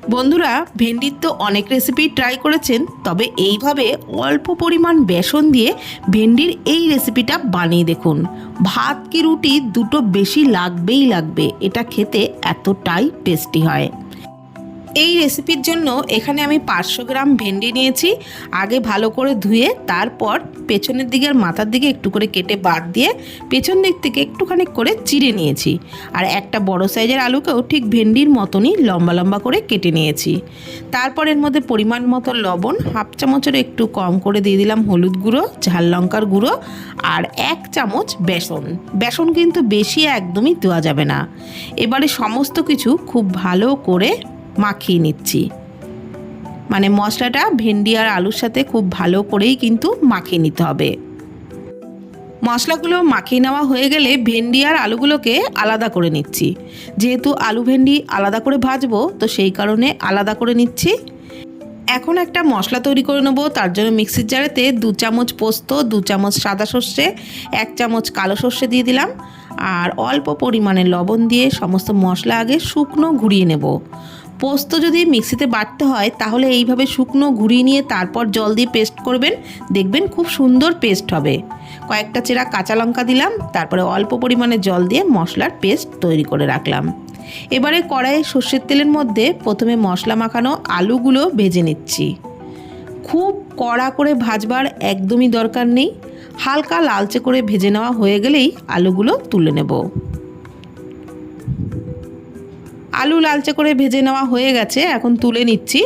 বন্ধুরা, ভেন্ডির তো অনেক রেসিপি ট্রাই করেছেন, তবে এইভাবে অল্প পরিমাণ বেসন দিয়ে ভেন্ডির এই রেসিপিটা বানিয়ে দেখুন। ভাত কি রুটি দুটো বেশি লাগবেই লাগবে, এটা খেতে এতটাই টেস্টি হয়। এই রেসিপির জন্য এখানে আমি 500 গ্রাম ভেন্ডি নিয়েছি। আগে ভালো করে ধুয়ে তারপর পেছনের দিকে আর মাথার দিকে একটু করে কেটে বাদ দিয়ে পেছন দিক থেকে একটুখানি করে চিড়ে নিয়েছি। আর একটা বড় সাইজের আলুকেও ঠিক ভেন্ডির মতনই লম্বা লম্বা করে কেটে নিয়েছি। তারপর এর মধ্যে পরিমাণ মতো লবণ, হাফ চামচের একটু কম করে দিয়ে দিলাম হলুদ গুঁড়ো, ঝাল লঙ্কার গুঁড়ো আর 1 চামচ বেসন। বেসন কিন্তু বেশি একদমই দেওয়া যাবে না। এবারে সমস্ত কিছু খুব ভালো করে মাখিয়ে নিচ্ছি, মানে মশলাটা ভেন্ডি আর আলুর সাথে খুব ভালো করেই কিন্তু মাখিয়ে নিতে হবে। মশলাগুলো মাখিয়ে নেওয়া হয়ে গেলে ভেন্ডি আর আলুগুলোকে আলাদা করে নিচ্ছি। যেহেতু আলু ভেন্ডি আলাদা করে ভাজবো, তো সেই কারণে আলাদা করে নিচ্ছি। এখন একটা মশলা তৈরি করে নেবো। তার জন্য মিক্সির জারেতে 2 চামচ পোস্ত, 2 চামচ সাদা সর্ষে, 1 চামচ কালো সর্ষে দিয়ে দিলাম আর অল্প পরিমাণে লবণ দিয়ে সমস্ত মশলা আগে শুকনো ঘুরিয়ে নেব। পোস্ত যদি মিক্সিতে বাটতে হয় তাহলে এইভাবে শুকনো ঘুরিয়ে নিয়ে তারপর জল দিয়ে পেস্ট করবেন, দেখবেন খুব সুন্দর পেস্ট হবে। কয়েকটা চেরা কাঁচা লঙ্কা দিলাম, তারপরে অল্প পরিমাণে জল দিয়ে মশলার পেস্ট তৈরি করে রাখলাম। এবারে কড়াইয়ে সর্ষের তেলের মধ্যে প্রথমে মশলা মাখানো আলুগুলো ভেজে নিচ্ছি। খুব কড়া করে ভাজবার একদমই দরকার নেই, হালকা লালচে করে ভেজে নেওয়া হয়ে গেলেই আলুগুলো তুলে নেব। আলু লালচে করে ভেজে নেওয়া হয়ে গেছে, এখন তুলে নিচ্ছি।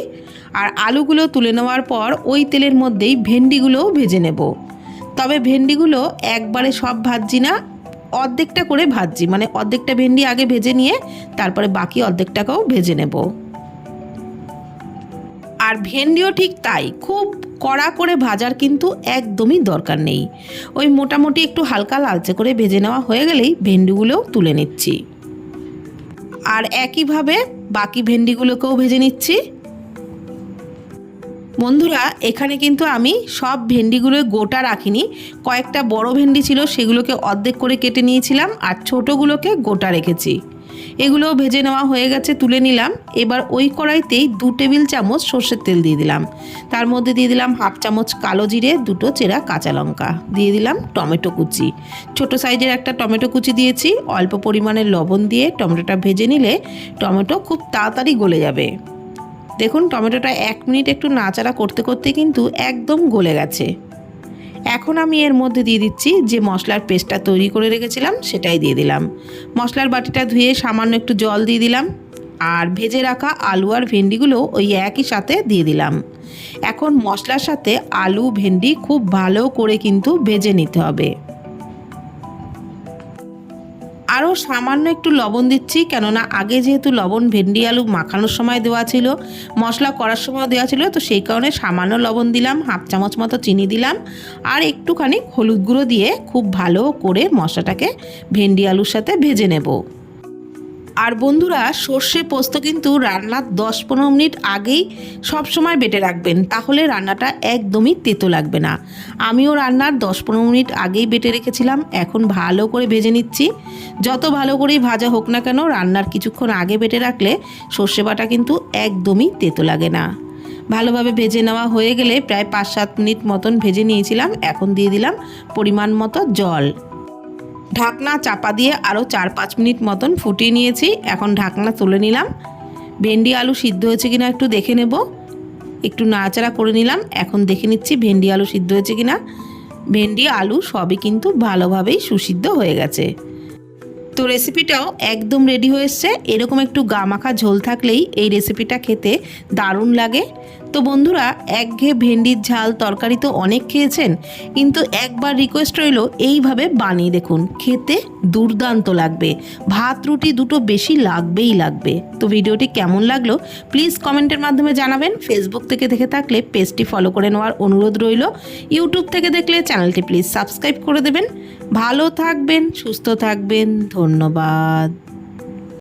আর আলুগুলো তুলে নেওয়ার পর ওই তেলের মধ্যেই ভেন্ডিগুলোও ভেজে নেব। তবে ভেন্ডিগুলো একবারে সব ভাজছি না, অর্ধেকটা করে ভাজছি, মানে অর্ধেকটা ভেন্ডি আগে ভেজে নিয়ে তারপরে বাকি অর্ধেকটাকেও ভেজে নেব। আর ভেন্ডিও ঠিক তাই, খুব কড়া করে ভাজার কিন্তু একদমই দরকার নেই। ওই মোটামুটি একটু হালকা লালচে করে ভেজে নেওয়া হয়ে গেলেই ভেন্ডিগুলোও তুলে নিচ্ছি। আর একইভাবে বাকি ভেন্ডিগুলোকেও ভেজে নিচ্ছি। বন্ধুরা, এখানে কিন্তু আমি সব ভেন্ডিগুলো গোটা রাখিনি, কয়েকটা বড় ভেন্ডি ছিল সেগুলোকে অর্ধেক করে কেটে নিয়েছিলাম আর ছোটোগুলোকে গোটা রেখেছি। এগুলোও ভেজে নেওয়া হয়ে গেছে, তুলে নিলাম। এবার ওই কড়াইতেই 2 টেবিল চামচ সর্ষের তেল দিয়ে দিলাম। তার মধ্যে দিয়ে দিলাম হাফ চামচ কালো জিরে, 2টো চেরা কাঁচা লঙ্কা, দিয়ে দিলাম টমেটো কুচি, ছোট সাইজের একটা টমেটো কুচি দিয়েছি। অল্প পরিমাণে লবণ দিয়ে টমেটোটা ভেজে নিলে টমেটো খুব তাড়াতাড়ি গলে যাবে। দেখুন টমেটোটা 1 মিনিট একটু নাড়াচাড়া করতে করতে কিন্তু একদম গলে গেছে। এখন আমি এর মধ্যে দিয়ে দিচ্ছি যে মশলার পেস্টটা তৈরি করে রেখেছিলাম, সেটাই দিয়ে দিলাম। মশলার বাটিটা ধুয়ে সামান্য একটু জল দিয়ে দিলাম আর ভেজে রাখা আলু আর ভেন্ডিগুলো ওই একই সাথে দিয়ে দিলাম। এখন মশলার সাথে আলু ভেন্ডি খুব ভালো করে কিন্তু ভেজে নিতে হবে। আরও সামান্য একটু লবণ দিচ্ছি, কেননা আগে যেহেতু লবণ ভেন্ডি আলু মাখানোর সময় দেওয়া ছিল, মশলা করার সময় দেওয়া ছিল, তো সেই কারণে সামান্য লবণ দিলাম, হাফ চামচ মতো চিনি দিলাম আর একটুখানি হলুদ গুঁড়ো দিয়ে খুব ভালো করে মশলাটাকে ভেন্ডি আলুর সাথে ভেজে নেব। আর বন্ধুরা, সর্ষে পোস্ত কিন্তু রান্নার 10-15 মিনিট আগেই সব সময় বেটে রাখবেন, তাহলে রান্নাটা একদমই তেতো লাগবে না। আমিও রান্নার 10-15 মিনিট আগেই বেটে রেখেছিলাম। এখন ভালো করে ভেজে নিচ্ছি। যত ভালো করেই ভাজা হোক না কেন, রান্নার কিছুক্ষণ আগে বেটে রাখলে সর্ষে বাটা কিন্তু একদমই তেতো লাগে না। ভালোভাবে ভেজে নেওয়া হয়ে গেলে প্রায় 5-7 মিনিট মতন ভেজে নিয়েছিলাম। এখন দিয়ে দিলাম পরিমাণ মতো জল। ঢাকনা চাপা দিয়ে আরও 4-5 মিনিট মতন ফুটিয়ে নিয়েছি। এখন ঢাকনা তুলে নিলাম। ভেন্ডি আলু সিদ্ধ হয়েছে কিনা একটু দেখে নেব। একটু নাড়াচাড়া করে নিলাম। এখন দেখে নিচ্ছি ভেন্ডি আলু সিদ্ধ হয়েছে কিনা। ভেন্ডি আলু সবই কিন্তু ভালোভাবেই সুসিদ্ধ হয়ে গেছে। তো রেসিপিটাও একদম রেডি হয়ে এসছে। এরকম একটু গা মাখা ঝোল থাকলেই এই রেসিপিটা খেতে দারুণ লাগে। তো বন্ধুরা, একঘেয়ে ভেন্ডির ঝাল তরকারি তো অনেক খেয়েছেন, কিন্তু একবার রিকোয়েস্ট রইল এইভাবে বানিয়ে দেখুন, খেতে দুর্দান্ত লাগবে। ভাত রুটি দুটো বেশি লাগবেই লাগবে। তো ভিডিওটি কেমন লাগলো প্লিজ কমেন্টের মাধ্যমে জানাবেন। ফেসবুক থেকে দেখে থাকলে পেজটি ফলো করে নেওয়ার অনুরোধ রইল। ইউটিউব থেকে দেখলে চ্যানেলটি প্লিজ সাবস্ক্রাইব করে দেবেন। ভালো থাকবেন, সুস্থ থাকবেন, ধন্যবাদ।